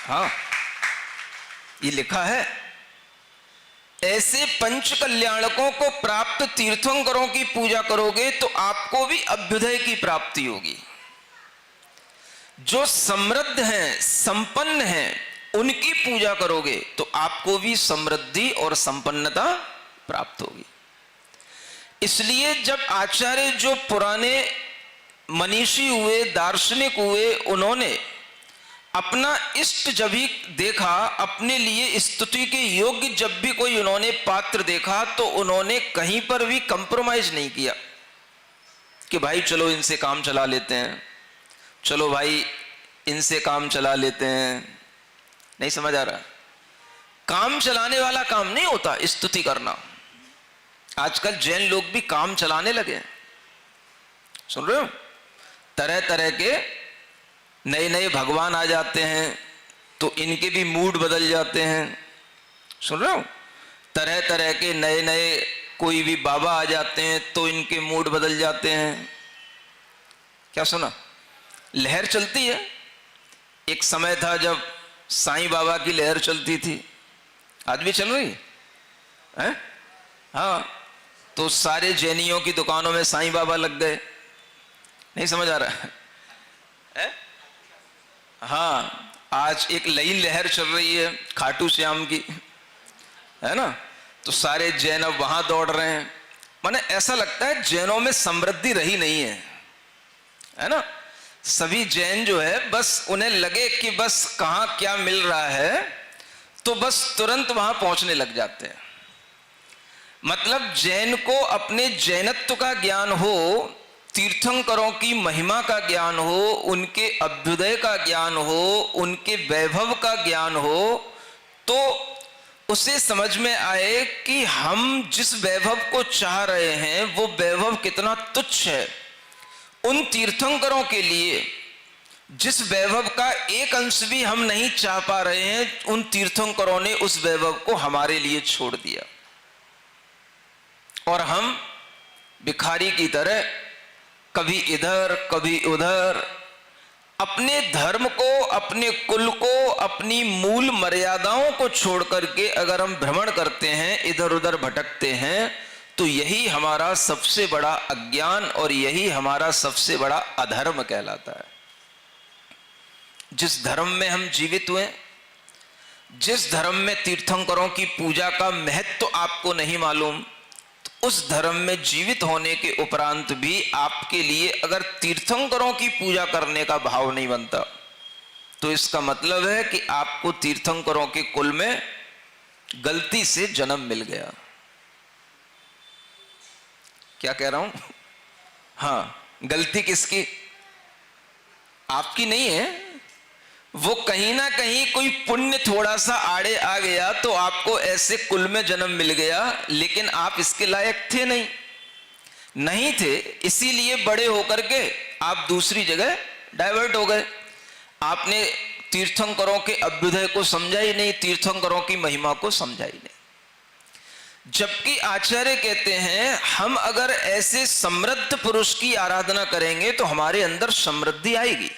हाँ, ये लिखा है, ऐसे पंच कल्याणकों को प्राप्त तीर्थंकरों की पूजा करोगे तो आपको भी अभ्युदय की प्राप्ति होगी। जो समृद्ध हैं, संपन्न हैं, उनकी पूजा करोगे तो आपको भी समृद्धि और संपन्नता प्राप्त होगी। इसलिए जब आचार्य जो पुराने मनीषी हुए, दार्शनिक हुए, उन्होंने अपना इष्ट जब भी देखा, अपने लिए स्तुति के योग्य जब भी कोई उन्होंने पात्र देखा, तो उन्होंने कहीं पर भी कंप्रोमाइज नहीं किया कि भाई चलो इनसे काम चला लेते हैं, चलो भाई इनसे काम चला लेते हैं। नहीं समझ आ रहा? काम चलाने वाला काम नहीं होता स्तुति करना। आजकल जैन लोग भी काम चलाने लगे हैं, सुन रहे हो? तरह तरह के नए नए भगवान आ जाते हैं तो इनके भी मूड बदल जाते हैं, सुन रहे हो? तरह तरह के नए नए कोई भी बाबा आ जाते हैं तो इनके मूड बदल जाते हैं। क्या सुना? लहर चलती है। एक समय था जब साईं बाबा की लहर चलती थी, आज भी चल रही है? हाँ, तो सारे जैनियों की दुकानों में साईं बाबा लग गए। नहीं समझ आ रहा है? हाँ, आज एक नई लहर चल रही है खाटू श्याम की, है ना? तो सारे जैन अब वहां दौड़ रहे हैं। माने ऐसा लगता है जैनों में समृद्धि रही नहीं है ना? सभी जैन जो है बस उन्हें लगे कि बस कहां क्या मिल रहा है तो बस तुरंत वहां पहुंचने लग जाते हैं। मतलब जैन को अपने जैनत्व का ज्ञान हो, तीर्थंकरों की महिमा का ज्ञान हो, उनके अभ्युदय का ज्ञान हो, उनके वैभव का ज्ञान हो, तो उसे समझ में आए कि हम जिस वैभव को चाह रहे हैं वो वैभव कितना तुच्छ है। उन तीर्थंकरों के लिए जिस वैभव का एक अंश भी हम नहीं चाह पा रहे हैं, उन तीर्थंकरों ने उस वैभव को हमारे लिए छोड़ दिया और हम भिखारी की तरह कभी इधर कभी उधर अपने धर्म को, अपने कुल को, अपनी मूल मर्यादाओं को छोड़ करके अगर हम भ्रमण करते हैं, इधर उधर भटकते हैं, तो यही हमारा सबसे बड़ा अज्ञान और यही हमारा सबसे बड़ा अधर्म कहलाता है। जिस धर्म में हम जीवित हुए, जिस धर्म में तीर्थंकरों की पूजा का महत्व आपको नहीं मालूम, तो उस धर्म में जीवित होने के उपरांत भी आपके लिए अगर तीर्थंकरों की पूजा करने का भाव नहीं बनता, तो इसका मतलब है कि आपको तीर्थंकरों के कुल में गलती से जन्म मिल गया। क्या कह रहा हूं? हाँ, गलती किसकी? आपकी नहीं है। वो कहीं ना कहीं कोई पुण्य थोड़ा सा आड़े आ गया तो आपको ऐसे कुल में जन्म मिल गया, लेकिन आप इसके लायक थे नहीं थे, इसीलिए बड़े होकर के आप दूसरी जगह डाइवर्ट हो गए। आपने तीर्थंकरों के अभ्युदय को समझा ही नहीं, तीर्थंकरों की महिमा को समझा ही नहीं। जबकि आचार्य कहते हैं हम अगर ऐसे समृद्ध पुरुष की आराधना करेंगे तो हमारे अंदर समृद्धि आएगी।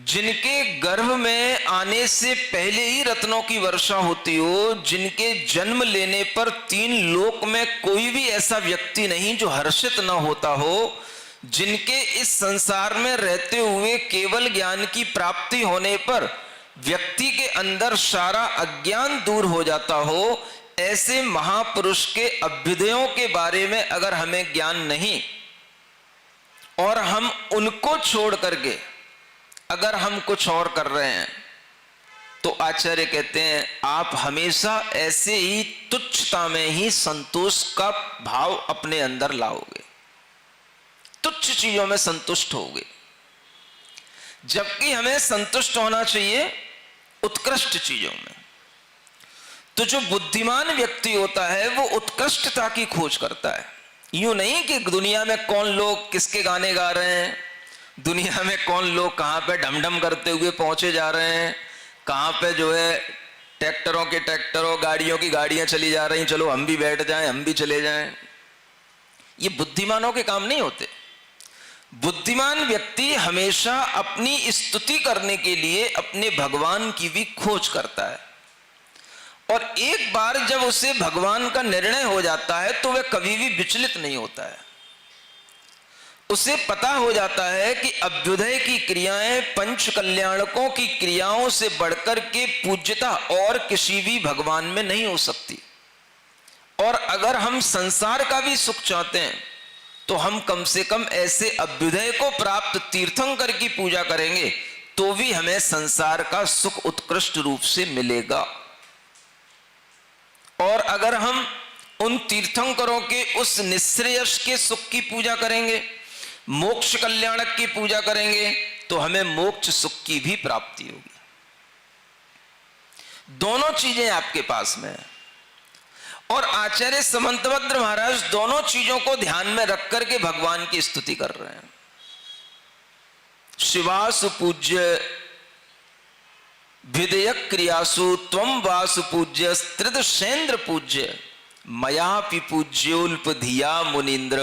जिनके गर्भ में आने से पहले ही रत्नों की वर्षा होती हो, जिनके जन्म लेने पर 3 लोक में कोई भी ऐसा व्यक्ति नहीं जो हर्षित न होता हो, जिनके इस संसार में रहते हुए केवल ज्ञान की प्राप्ति होने पर व्यक्ति के अंदर सारा अज्ञान दूर हो जाता हो, ऐसे महापुरुष के अभ्युदयों के बारे में अगर हमें ज्ञान नहीं और हम उनको छोड़ करके अगर हम कुछ और कर रहे हैं, तो आचार्य कहते हैं आप हमेशा ऐसे ही तुच्छता में ही संतोष का भाव अपने अंदर लाओगे, तुच्छ चीजों में संतुष्ट होगे। जबकि हमें संतुष्ट होना चाहिए उत्कृष्ट चीजों में। तो जो बुद्धिमान व्यक्ति होता है वो उत्कृष्टता की खोज करता है। यूं नहीं कि दुनिया में कौन लोग किसके गाने गा रहे हैं, दुनिया में कौन लोग कहां पे ढमढम करते हुए पहुंचे जा रहे हैं, कहां पे जो है ट्रैक्टरों के ट्रैक्टरों, गाड़ियों की गाड़ियां चली जा रही, चलो हम भी बैठ जाएं, हम भी चले जाएं। ये बुद्धिमानों के काम नहीं होते। बुद्धिमान व्यक्ति हमेशा अपनी स्तुति करने के लिए अपने भगवान की भी खोज करता है, और एक बार जब उसे भगवान का निर्णय हो जाता है तो वह कभी भी विचलित नहीं होता है। उसे पता हो जाता है कि अभ्युदय की क्रियाएं पंच कल्याणकों की क्रियाओं से बढ़कर के पूज्यता और किसी भी भगवान में नहीं हो सकती। और अगर हम संसार का भी सुख चाहते हैं तो हम कम से कम ऐसे अभ्युदय को प्राप्त तीर्थंकर की पूजा करेंगे तो भी हमें संसार का सुख उत्कृष्ट रूप से मिलेगा। और अगर हम उन तीर्थंकरों के उस निःश्रेयस के सुख की पूजा करेंगे, मोक्ष कल्याणक की पूजा करेंगे, तो हमें मोक्ष सुख की भी प्राप्ति होगी। दोनों चीजें आपके पास में है। और आचार्य समंतभद्र महाराज दोनों चीजों को ध्यान में रख करके भगवान की स्तुति कर रहे हैं। शिवासु पूज्य विधेयक क्रियासु त्वं वासु पूज्य त्रिदशेन्द्र पूज्य मयापि पूज्योल्प धिया मुनीन्द्र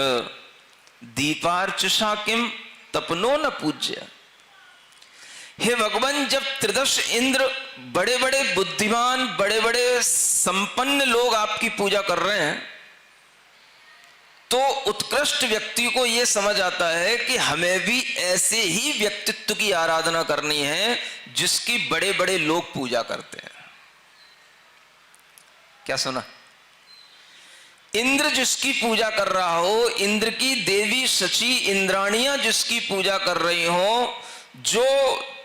दीपार्चसा किम तपनो न पूज्य। हे भगवान, जब त्रिदश इंद्र बड़े बड़े बुद्धिमान बड़े बड़े संपन्न लोग आपकी पूजा कर रहे हैं तो उत्कृष्ट व्यक्ति को यह समझ आता है कि हमें भी ऐसे ही व्यक्तित्व की आराधना करनी है जिसकी बड़े बड़े लोग पूजा करते हैं। क्या सुना? इंद्र जिसकी पूजा कर रहा हो, इंद्र की देवी शची इंद्राणियां जिसकी पूजा कर रही हो, जो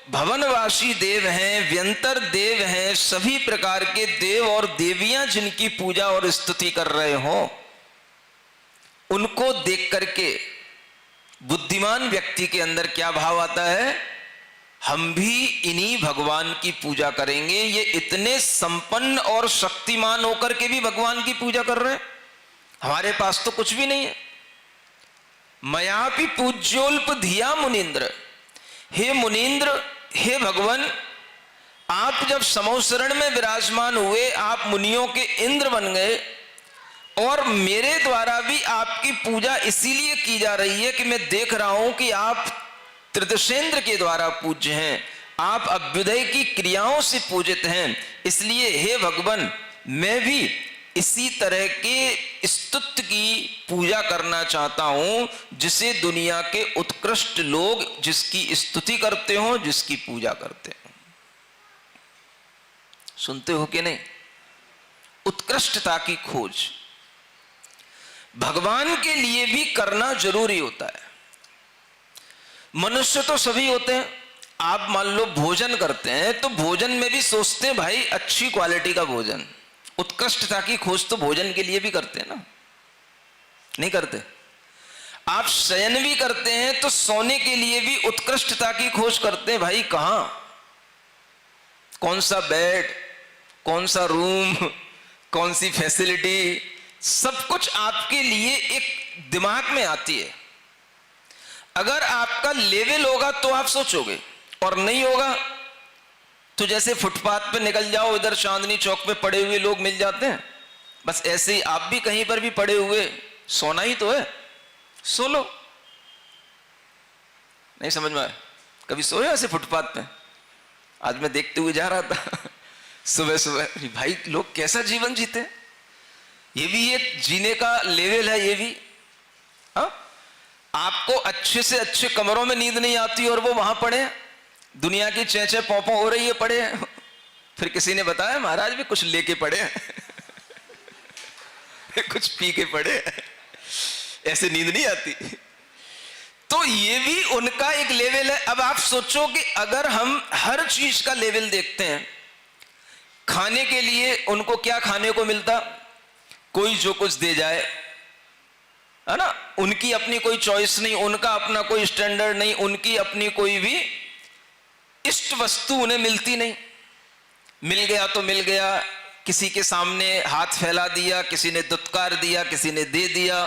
भवनवासी देव हैं, व्यंतर देव हैं, सभी प्रकार के देव और देवियां जिनकी पूजा और स्तुति कर रहे हो, उनको देख करके बुद्धिमान व्यक्ति के अंदर क्या भाव आता है? हम भी इन्हीं भगवान की पूजा करेंगे। ये इतने संपन्न और शक्तिमान होकर के भी भगवान की पूजा कर रहे हैं, हमारे पास तो कुछ भी नहीं है। मयापि पूज्योल्प धिया मुनीन्द्र। हे मुनीन्द्र, हे भगवान, आप जब समौशरण में विराजमान हुए, आप मुनियों के इंद्र बन गए, और मेरे द्वारा भी आपकी पूजा इसीलिए की जा रही है कि मैं देख रहा हूं कि आप त्रिदशेन्द्र के द्वारा पूज्य हैं, आप अभ्युदय की क्रियाओं से पूजित हैं। इसलिए हे भगवान, मैं भी इसी तरह के स्तुति की पूजा करना चाहता हूं जिसे दुनिया के उत्कृष्ट लोग जिसकी स्तुति करते हो, जिसकी पूजा करते हो। सुनते हो कि नहीं? उत्कृष्टता की खोज भगवान के लिए भी करना जरूरी होता है। मनुष्य तो सभी होते हैं। आप मान लो भोजन करते हैं तो भोजन में भी सोचते हैं भाई अच्छी क्वालिटी का भोजन, उत्कृष्टता की खोज तो भोजन के लिए भी करते हैं ना, नहीं करते? आप शयन भी करते हैं तो सोने के लिए भी उत्कृष्टता की खोज करते हैं। भाई कहां, कौन सा बेड, कौन सा रूम, कौन सी फैसिलिटी, सब कुछ आपके लिए एक दिमाग में आती है। अगर आपका लेवल होगा तो आप सोचोगे, और नहीं होगा तो जैसे फुटपाथ पे निकल जाओ, इधर चांदनी चौक पे पड़े हुए लोग मिल जाते हैं, बस ऐसे ही आप भी कहीं पर भी पड़े हुए सोना ही तो है, सो लो। नहीं समझ में आया? कभी सोए ऐसे फुटपाथ पे? आज मैं देखते हुए जा रहा था सुबह सुबह, भाई लोग कैसा जीवन जीते, ये भी एक जीने का लेवल है। ये भी आपको अच्छे से अच्छे कमरों में नींद नहीं आती और वो वहां पड़े, दुनिया की चेंचे पौपो हो रही है, पड़े। फिर किसी ने बताया महाराज भी कुछ लेके पड़े कुछ पी के पड़े, ऐसे नींद नहीं आती। तो ये भी उनका एक लेवल है। अब आप सोचो कि अगर हम हर चीज का लेवल देखते हैं, खाने के लिए उनको क्या खाने को मिलता, कोई जो कुछ दे जाए, है ना, उनकी अपनी कोई चॉइस नहीं, उनका अपना कोई स्टैंडर्ड नहीं, उनकी अपनी कोई भी इष्ट वस्तु उन्हें मिलती नहीं। मिल गया तो मिल गया, किसी के सामने हाथ फैला दिया, किसी ने दुत्कार दिया, किसी ने दे दिया,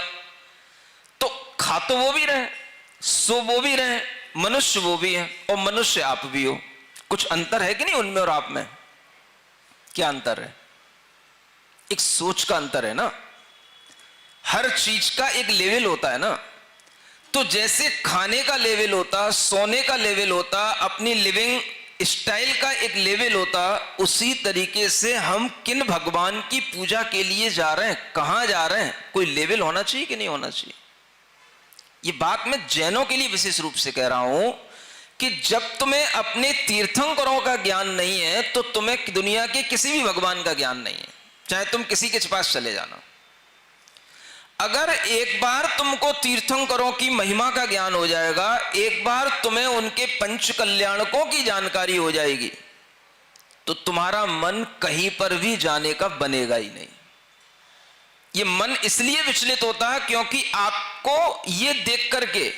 तो खा तो वो भी रहे, सो वो भी रहे, मनुष्य वो भी है और मनुष्य आप भी हो। कुछ अंतर है कि नहीं उनमें और आप में? क्या अंतर है? एक सोच का अंतर है ना। हर चीज का एक लेवल होता है ना। तो जैसे खाने का लेवल होता, सोने का लेवल होता, अपनी लिविंग स्टाइल का एक लेवल होता, उसी तरीके से हम किन भगवान की पूजा के लिए जा रहे हैं, कहां जा रहे हैं, कोई लेवल होना चाहिए कि नहीं होना चाहिए। ये बात मैं जैनों के लिए विशेष रूप से कह रहा हूं कि जब तुम्हें अपने तीर्थंकरों का ज्ञान नहीं है तो तुम्हें दुनिया के किसी भी भगवान का ज्ञान नहीं है, चाहे तुम किसी के पास चले जाना। अगर एक बार तुमको तीर्थंकरों की महिमा का ज्ञान हो जाएगा, एक बार तुम्हें उनके पंच कल्याणकों की जानकारी हो जाएगी, तो तुम्हारा मन कहीं पर भी जाने का बनेगा ही नहीं। ये मन इसलिए विचलित होता है क्योंकि आपको ये देख करके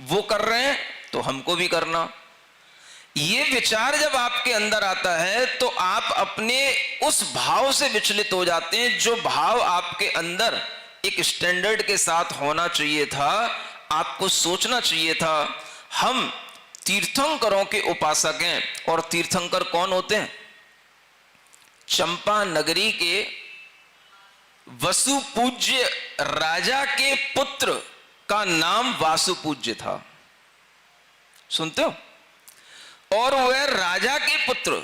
वो कर रहे हैं तो हमको भी करना, ये विचार जब आपके अंदर आता है तो आप अपने उस भाव से विचलित हो जाते हैं जो भाव आपके अंदर एक स्टैंडर्ड के साथ होना चाहिए था। आपको सोचना चाहिए था हम तीर्थंकरों के उपासक हैं। और तीर्थंकर कौन होते हैं? चंपा नगरी के वसु पूज्य राजा के पुत्र का नाम वासु पूज्य था, सुनते हो? और वह राजा के पुत्र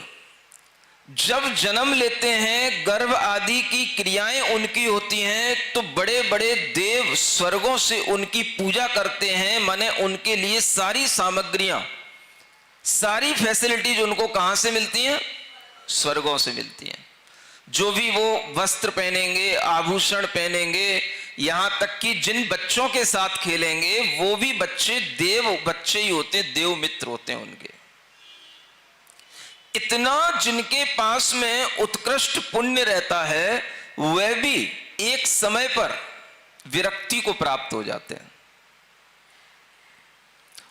जब जन्म लेते हैं, गर्भ आदि की क्रियाएं उनकी होती हैं, तो बड़े बड़े देव स्वर्गों से उनकी पूजा करते हैं। माने उनके लिए सारी सामग्रियां, सारी फैसिलिटीज उनको कहां से मिलती हैं? स्वर्गों से मिलती हैं। जो भी वो वस्त्र पहनेंगे, आभूषण पहनेंगे, यहां तक कि जिन बच्चों के साथ खेलेंगे वो भी बच्चे देव बच्चे ही होते हैं, देव मित्र होते हैं उनके। इतना जिनके पास में उत्कृष्ट पुण्य रहता है, वह भी एक समय पर विरक्ति को प्राप्त हो जाते हैं।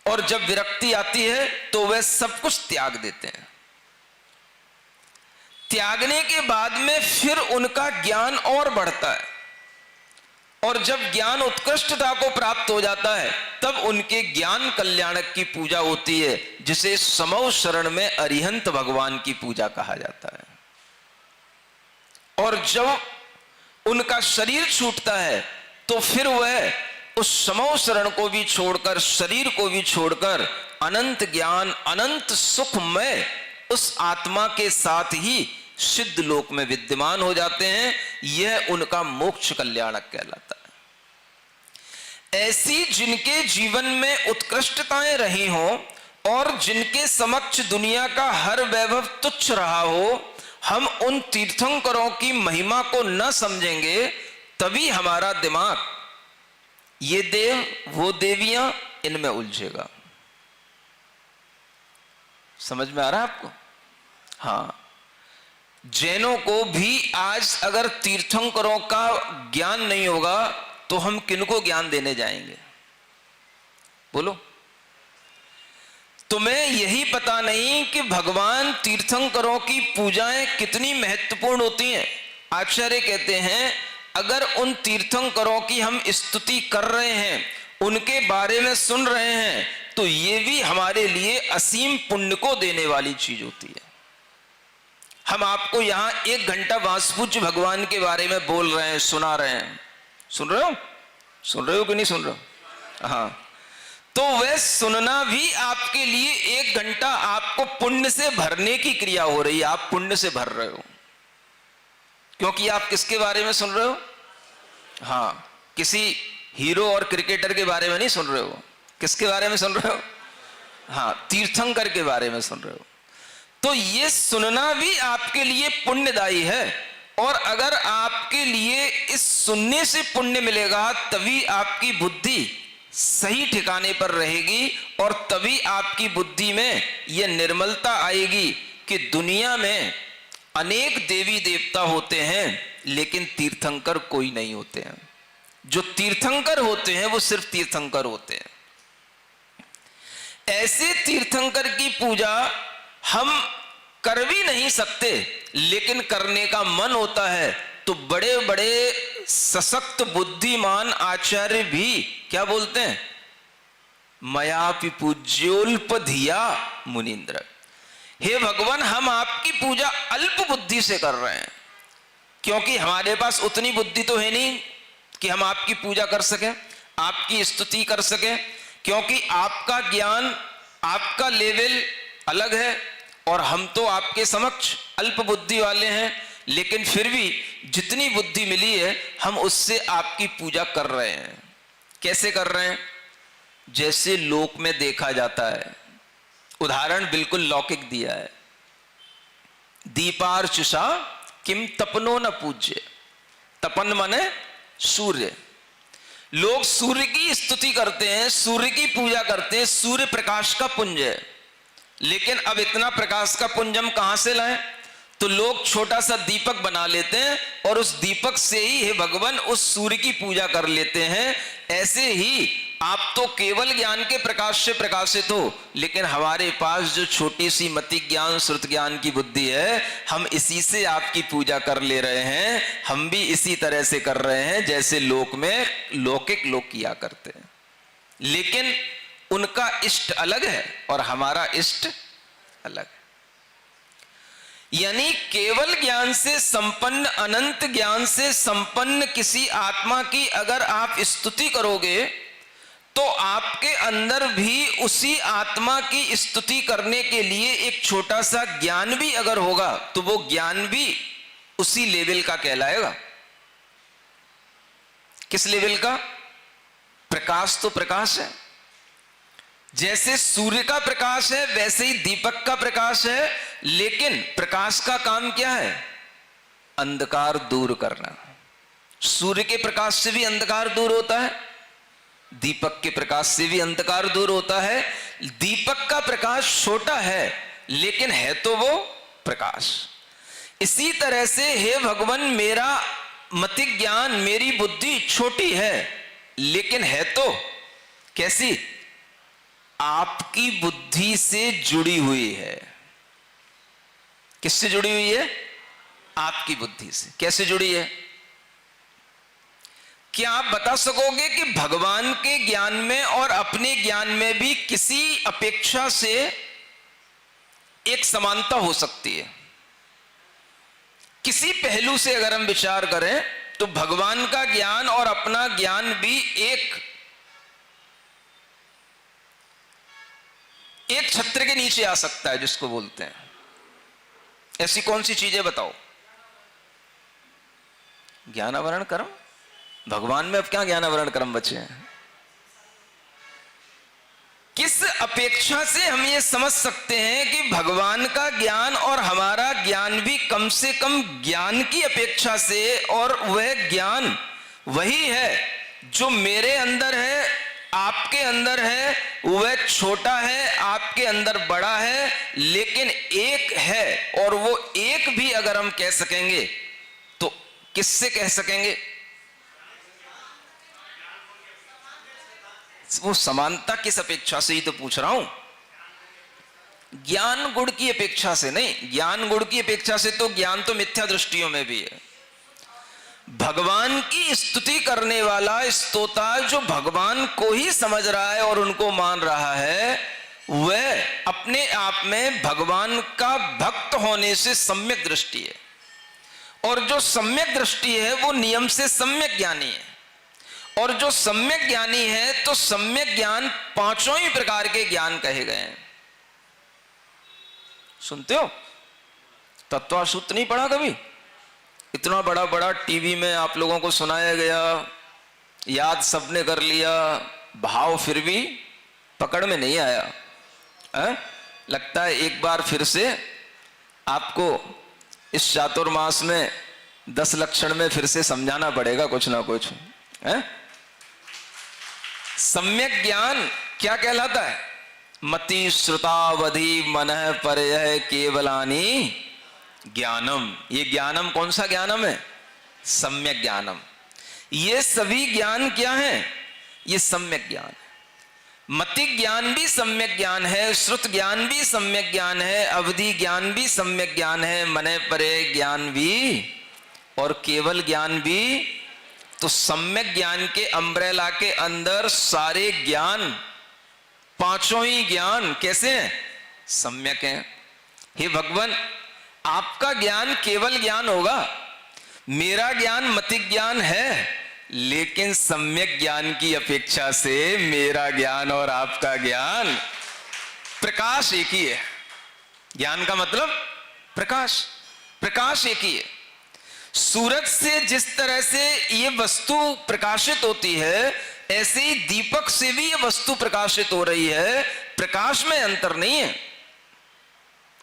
और जब विरक्ति आती है तो वह सब कुछ त्याग देते हैं। त्यागने के बाद में फिर उनका ज्ञान और बढ़ता है, और जब ज्ञान उत्कृष्टता को प्राप्त हो जाता है तब उनके ज्ञान कल्याणक की पूजा होती है, जिसे समौ शरण में अरिहंत भगवान की पूजा कहा जाता है। और जब उनका शरीर छूटता है तो फिर वह उस समौ शरण को भी छोड़कर, शरीर को भी छोड़कर अनंत ज्ञान, अनंत सुखमय उस आत्मा के साथ ही सिद्ध लोक में विद्यमान हो जाते हैं। यह उनका मोक्ष कल्याणक कहलाता है। ऐसी जिनके जीवन में उत्कृष्टताएं रही हों और जिनके समक्ष दुनिया का हर वैभव तुच्छ रहा हो, हम उन तीर्थंकरों की महिमा को न समझेंगे, तभी हमारा दिमाग ये देव वो देवियां इनमें उलझेगा। समझ में आ रहा है आपको? हाँ, जैनों को भी आज अगर तीर्थंकरों का ज्ञान नहीं होगा तो हम किनको ज्ञान देने जाएंगे? बोलो। तुम्हें यही पता नहीं कि भगवान तीर्थंकरों की पूजाएं कितनी महत्वपूर्ण होती हैं। आचार्य कहते हैं अगर उन तीर्थंकरों की हम स्तुति कर रहे हैं, उनके बारे में सुन रहे हैं, तो ये भी हमारे लिए असीम पुण्य को देने वाली चीज होती है। हम आपको यहां 1 घंटा वासुपूज्य भगवान के बारे में बोल रहे हैं, सुना रहे हैं, सुन रहे हो? सुन रहे हो कि नहीं सुन रहे हो? हाँ, तो वह सुनना भी आपके लिए 1 घंटा आपको पुण्य से भरने की क्रिया हो रही है। आप पुण्य से भर रहे हो, क्योंकि आप किसके बारे में सुन रहे हो? हाँ, किसी हीरो और क्रिकेटर के बारे में नहीं सुन रहे हो। किसके बारे में सुन रहे हो? हाँ, तीर्थंकर के बारे में सुन रहे हो। तो ये सुनना भी आपके लिए पुण्यदायी है। और अगर आपके लिए इस सुनने से पुण्य मिलेगा, तभी आपकी बुद्धि सही ठिकाने पर रहेगी, और तभी आपकी बुद्धि में यह निर्मलता आएगी कि दुनिया में अनेक देवी देवता होते हैं लेकिन तीर्थंकर कोई नहीं होते हैं। जो तीर्थंकर होते हैं वो सिर्फ तीर्थंकर होते हैं। ऐसे तीर्थंकर की पूजा हम कर भी नहीं सकते, लेकिन करने का मन होता है तो बड़े बड़े सशक्त बुद्धिमान आचार्य भी क्या बोलते हैं? मयापि पूज्योल्पधिया मुनीन्द्र। हे भगवान, हम आपकी पूजा अल्प बुद्धि से कर रहे हैं, क्योंकि हमारे पास उतनी बुद्धि तो है नहीं कि हम आपकी पूजा कर सकें। आपकी स्तुति कर सके, क्योंकि आपका ज्ञान, आपका लेवल अलग है और हम तो आपके समक्ष अल्प बुद्धि वाले हैं, लेकिन फिर भी जितनी बुद्धि मिली है हम उससे आपकी पूजा कर रहे हैं। कैसे कर रहे हैं? जैसे लोक में देखा जाता है। उदाहरण बिल्कुल लौकिक दिया है। दीपार्चुषा किम तपनो न पूज्य। तपन माने सूर्य। लोग सूर्य की स्तुति करते हैं, सूर्य की पूजा करते हैं, सूर्य प्रकाश का पुंज है। लेकिन अब इतना प्रकाश का पुंज हम कहां से लाएं? तो लोग छोटा सा दीपक बना लेते हैं और उस दीपक से ही हे भगवान उस सूर्य की पूजा कर लेते हैं। ऐसे ही आप तो केवल ज्ञान के प्रकाश से प्रकाशित हो, लेकिन हमारे पास जो छोटी सी मति ज्ञान, श्रुत ज्ञान की बुद्धि है, हम इसी से आपकी पूजा कर ले रहे हैं। हम भी इसी तरह से कर रहे हैं जैसे लोक में लौकिक लोग किया करते हैं। लेकिन उनका इष्ट अलग है और हमारा इष्ट अलग है। यानी केवल ज्ञान से संपन्न, अनंत ज्ञान से संपन्न किसी आत्मा की अगर आप स्तुति करोगे तो आपके अंदर भी उसी आत्मा की स्तुति करने के लिए एक छोटा सा ज्ञान भी अगर होगा तो वो ज्ञान भी उसी लेवल का कहलाएगा। किस लेवल का? प्रकाश तो प्रकाश है। जैसे सूर्य का प्रकाश है वैसे ही दीपक का प्रकाश है, लेकिन प्रकाश का काम क्या है? अंधकार दूर करना। सूर्य के प्रकाश से भी अंधकार दूर होता है, दीपक के प्रकाश से भी अंधकार दूर होता है। दीपक का प्रकाश छोटा है लेकिन है तो वो प्रकाश। इसी तरह से हे भगवान मेरा मति ज्ञान, मेरी बुद्धि छोटी है लेकिन है तो कैसी? आपकी बुद्धि से जुड़ी हुई है। किससे जुड़ी हुई है? आपकी बुद्धि से। कैसे जुड़ी है? क्या आप बता सकोगे कि भगवान के ज्ञान में और अपने ज्ञान में भी किसी अपेक्षा से एक समानता हो सकती है? किसी पहलू से अगर हम विचार करें तो भगवान का ज्ञान और अपना ज्ञान भी एक छत्र के नीचे आ सकता है, जिसको बोलते हैं। ऐसी कौन सी चीजें बताओ? ज्ञानावरण कर्म। भगवान में अब क्या ज्ञानावरण कर्म बचे हैं? किस अपेक्षा से हम ये समझ सकते हैं कि भगवान का ज्ञान और हमारा ज्ञान भी कम से कम ज्ञान की अपेक्षा से, और वह ज्ञान वही है जो मेरे अंदर है, आपके अंदर है, वह छोटा है, आपके अंदर बड़ा है, लेकिन एक है। और वो एक भी अगर हम कह सकेंगे तो किससे कह सकेंगे? वो समानता किस अपेक्षा से ही तो पूछ रहा हूं। ज्ञान गुण की अपेक्षा से नहीं। ज्ञान गुण की अपेक्षा से तो ज्ञान तो मिथ्या दृष्टियों में भी है। भगवान की स्तुति करने वाला स्तोता जो भगवान को ही समझ रहा है और उनको मान रहा है, वह अपने आप में भगवान का भक्त होने से सम्यक दृष्टि है। और जो सम्यक दृष्टि है वो नियम से सम्यक ज्ञानी है। और जो सम्यक ज्ञानी है तो सम्यक ज्ञान पांचों ही प्रकार के ज्ञान कहे गए हैं। सुनते हो? तत्वासूत्र नहीं पढ़ा कभी? इतना बड़ा बड़ा टीवी में आप लोगों को सुनाया गया, याद सबने कर लिया, भाव फिर भी पकड़ में नहीं आया है? लगता है एक बार फिर से आपको इस चातुर्मास में 10 लक्षण में फिर से समझाना पड़ेगा कुछ ना कुछ है? सम्यक ज्ञान क्या कहलाता है? मति श्रुतावधि मनः परयः केवलानि ज्ञानम। ये ज्ञानम कौन सा ज्ञानम है? सम्यक ज्ञानम। ये सभी ज्ञान क्या है? ये सम्यक ज्ञान है। मति ज्ञान भी सम्यक ज्ञान है, श्रुत ज्ञान भी सम्यक ज्ञान है, अवधि ज्ञान भी सम्यक ज्ञान है, मनः परयः ज्ञान भी, और केवल ज्ञान भी। तो सम्यक ज्ञान के अम्ब्रेला के अंदर सारे ज्ञान, पांचों ही ज्ञान कैसे हैं? सम्यक हैं। हे भगवान, आपका ज्ञान केवल ज्ञान होगा, मेरा ज्ञान मति ज्ञान है, लेकिन सम्यक ज्ञान की अपेक्षा से मेरा ज्ञान और आपका ज्ञान, प्रकाश एक ही है। ज्ञान का मतलब प्रकाश, प्रकाश एक ही है। सूरज से जिस तरह से ये वस्तु प्रकाशित होती है, ऐसे ही दीपक से भी ये वस्तु प्रकाशित हो रही है। प्रकाश में अंतर नहीं है।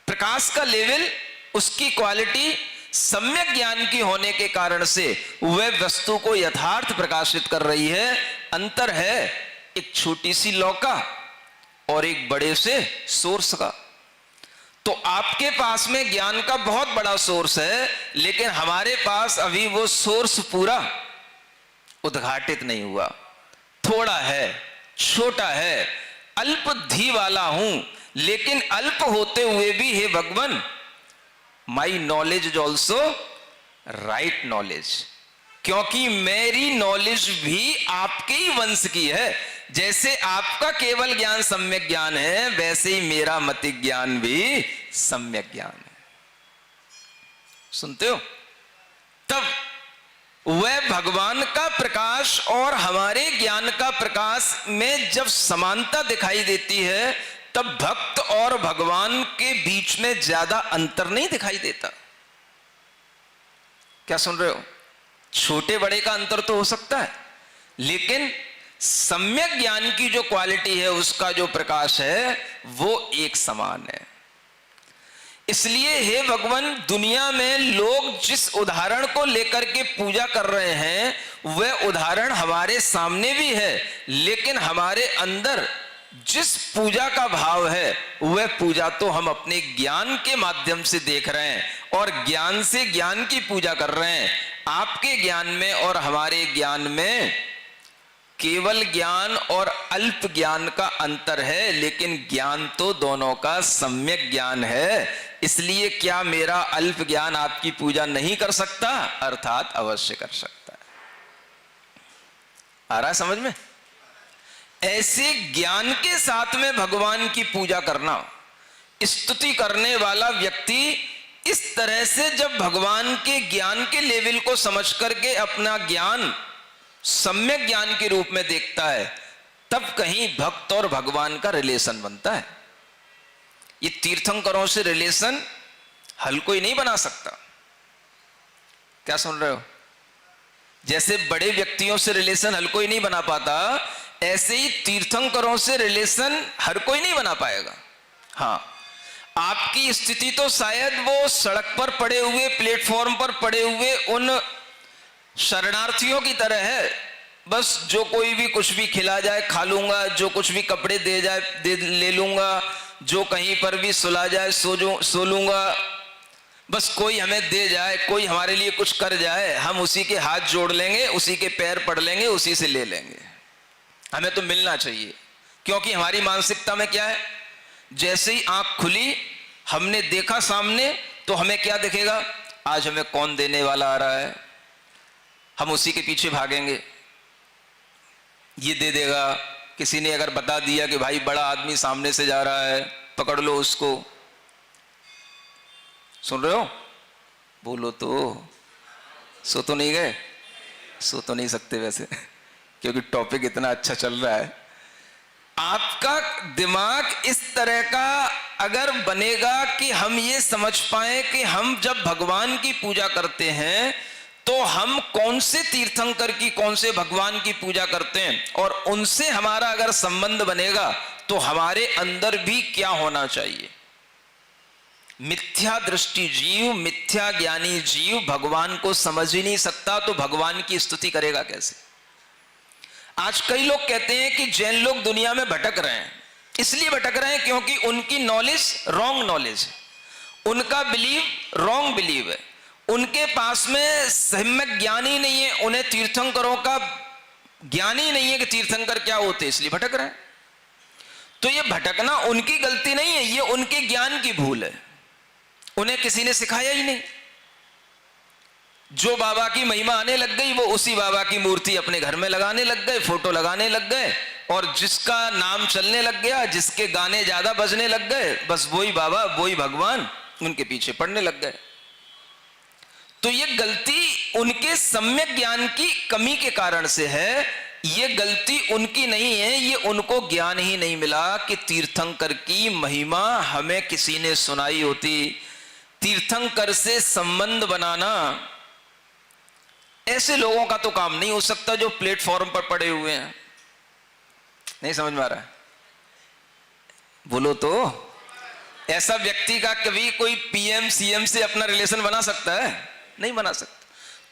प्रकाश का लेवल, उसकी क्वालिटी सम्यक ज्ञान की होने के कारण से वह वस्तु को यथार्थ प्रकाशित कर रही है। अंतर है एक छोटी सी लौ का और एक बड़े से सोर्स का। तो आपके पास में ज्ञान का बहुत बड़ा सोर्स है, लेकिन हमारे पास अभी वो सोर्स पूरा उद्घाटित नहीं हुआ। थोड़ा है, छोटा है, अल्पधि वाला हूं, लेकिन अल्प होते हुए भी हे भगवान, my knowledge is also right knowledge, क्योंकि मेरी नॉलेज भी आपके ही वंश की है। जैसे आपका केवल ज्ञान सम्यक ज्ञान है, वैसे ही मेरा मतिक ज्ञान भी सम्यक ज्ञान है। सुनते हो? तब वह भगवान का प्रकाश और हमारे ज्ञान का प्रकाश में जब समानता दिखाई देती है, तब भक्त और भगवान के बीच में ज्यादा अंतर नहीं दिखाई देता। क्या सुन रहे हो? छोटे बड़े का अंतर तो हो सकता है, लेकिन सम्यक ज्ञान की जो क्वालिटी है, उसका जो प्रकाश है, वो एक समान है। इसलिए हे भगवान, दुनिया में लोग जिस उदाहरण को लेकर के पूजा कर रहे हैं, वह उदाहरण हमारे सामने भी है, लेकिन हमारे अंदर जिस पूजा का भाव है, वह पूजा तो हम अपने ज्ञान के माध्यम से देख रहे हैं और ज्ञान से ज्ञान की पूजा कर रहे हैं। आपके ज्ञान में और हमारे ज्ञान में केवल ज्ञान और अल्प ज्ञान का अंतर है, लेकिन ज्ञान तो दोनों का सम्यक ज्ञान है। इसलिए क्या मेरा अल्प ज्ञान आपकी पूजा नहीं कर सकता? अर्थात अवश्य कर सकता है। आ रहा है समझ में? ऐसे ज्ञान के साथ में भगवान की पूजा करना, स्तुति करने वाला व्यक्ति इस तरह से जब भगवान के ज्ञान के लेवल को समझ करके अपना ज्ञान सम्यक ज्ञान के रूप में देखता है, तब कहीं भक्त और भगवान का रिलेशन बनता है। ये तीर्थंकरों से रिलेशन हल कोई नहीं बना सकता। क्या सुन रहे हो? जैसे बड़े व्यक्तियों से रिलेशन हर कोई नहीं बना पाता, ऐसे ही तीर्थंकरों से रिलेशन हर कोई नहीं बना पाएगा। हाँ, आपकी स्थिति तो शायद वो सड़क पर पड़े हुए, प्लेटफॉर्म पर पड़े हुए उन शरणार्थियों की तरह है। बस जो कोई भी कुछ भी खिला जाए खा लूंगा, जो कुछ भी कपड़े दे जाए ले लूंगा, जो कहीं पर भी सुला जाए सो लूंगा। बस कोई हमें दे जाए, कोई हमारे लिए कुछ कर जाए, हम उसी के हाथ जोड़ लेंगे, उसी के पैर पड़ लेंगे, उसी से ले लेंगे। हमें तो मिलना चाहिए, क्योंकि हमारी मानसिकता में क्या है, जैसे ही आंख खुली, हमने देखा सामने, तो हमें क्या दिखेगा? आज हमें कौन देने वाला आ रहा है, हम उसी के पीछे भागेंगे। ये दे देगा। किसी ने अगर बता दिया कि भाई बड़ा आदमी सामने से जा रहा है, पकड़ लो उसको। सुन रहे हो? बोलो तो। सो तो नहीं गए? सो तो नहीं सकते वैसे, क्योंकि टॉपिक इतना अच्छा चल रहा है। आपका दिमाग इस तरह का अगर बनेगा कि हम ये समझ पाए कि हम जब भगवान की पूजा करते हैं, तो हम कौन से तीर्थंकर की, कौन से भगवान की पूजा करते हैं, और उनसे हमारा अगर संबंध बनेगा, तो हमारे अंदर भी क्या होना चाहिए। मिथ्या दृष्टि जीव, मिथ्या ज्ञानी जीव भगवान को समझ ही नहीं सकता, तो भगवान की स्तुति करेगा कैसे? आज कई लोग कहते हैं कि जैन लोग दुनिया में भटक रहे हैं। इसलिए भटक रहे हैं क्योंकि उनकी नॉलेज रॉन्ग नॉलेज है, उनका बिलीव रॉन्ग बिलीव है, उनके पास में सम्यक ज्ञान ही नहीं है, उन्हें तीर्थंकरों का ज्ञान ही नहीं है कि तीर्थंकर क्या होते, इसलिए भटक रहे हैं। तो ये भटकना उनकी गलती नहीं है, ये उनके ज्ञान की भूल है। उन्हें किसी ने सिखाया ही नहीं। जो बाबा की महिमा आने लग गई, वो उसी बाबा की मूर्ति अपने घर में लगाने लग गए, फोटो लगाने लग गए, और जिसका नाम चलने लग गया, जिसके गाने ज्यादा बजने लग गए, बस वही बाबा, वही भगवान, उनके पीछे पड़ने लग गए। तो ये गलती उनके सम्यक ज्ञान की कमी के कारण से है, ये गलती उनकी नहीं है, ये उनको ज्ञान ही नहीं मिला कि तीर्थंकर की महिमा हमें किसी ने सुनाई होती। तीर्थंकर से संबंध बनाना ऐसे लोगों का तो काम नहीं हो सकता जो प्लेटफॉर्म पर पड़े हुए हैं। नहीं समझ में आ रहा है? बोलो तो। ऐसा व्यक्ति का कभी कोई पीएम सीएम से अपना रिलेशन बना सकता है? नहीं बना सकता।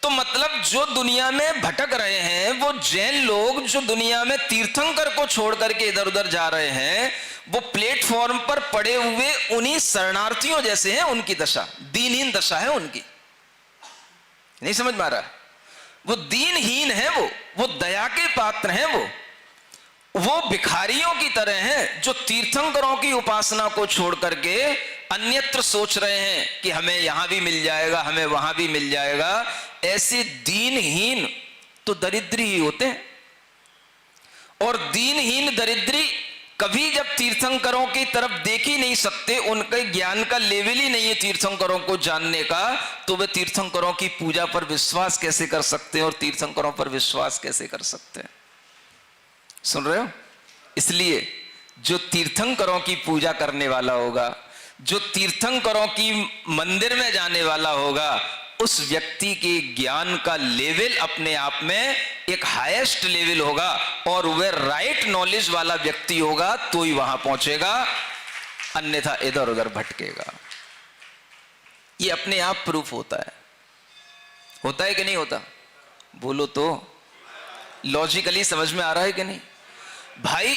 तो मतलब जो दुनिया में भटक रहे हैं, वो जैन लोग जो दुनिया में तीर्थंकर को छोड़ करके इधर उधर जा रहे हैं, वो प्लेटफॉर्म पर पड़े हुए उन्हीं शरणार्थियों जैसे हैं। उनकी दशा दीनहीन दशा है उनकी। नहीं समझ में आ रहा है? वो दीनहीन है, वो दया के पात्र हैं, वो भिखारियों की तरह हैं जो तीर्थंकरों की उपासना को छोड़ करके अन्यत्र सोच रहे हैं कि हमें यहां भी मिल जाएगा, हमें वहां भी मिल जाएगा। ऐसे दीनहीन तो दरिद्री ही होते हैं, और दीनहीन दरिद्री कभी जब तीर्थंकरों की तरफ देख ही नहीं सकते, उनके ज्ञान का लेवल ही नहीं है तीर्थंकरों को जानने का, तो वे तीर्थंकरों की पूजा पर विश्वास कैसे कर सकते हैं और तीर्थंकरों पर विश्वास कैसे कर सकते हैं? सुन रहे हो? इसलिए जो तीर्थंकरों की पूजा करने वाला होगा, जो तीर्थंकरों की मंदिर में जाने वाला होगा, उस व्यक्ति के ज्ञान का लेवल अपने आप में एक हाईएस्ट लेवल होगा, और वह राइट नॉलेज वाला व्यक्ति होगा तो ही वहां पहुंचेगा, अन्यथा इधर उधर भटकेगा। ये अपने आप प्रूफ होता है कि नहीं होता? बोलो तो। लॉजिकली समझ में आ रहा है कि नहीं भाई?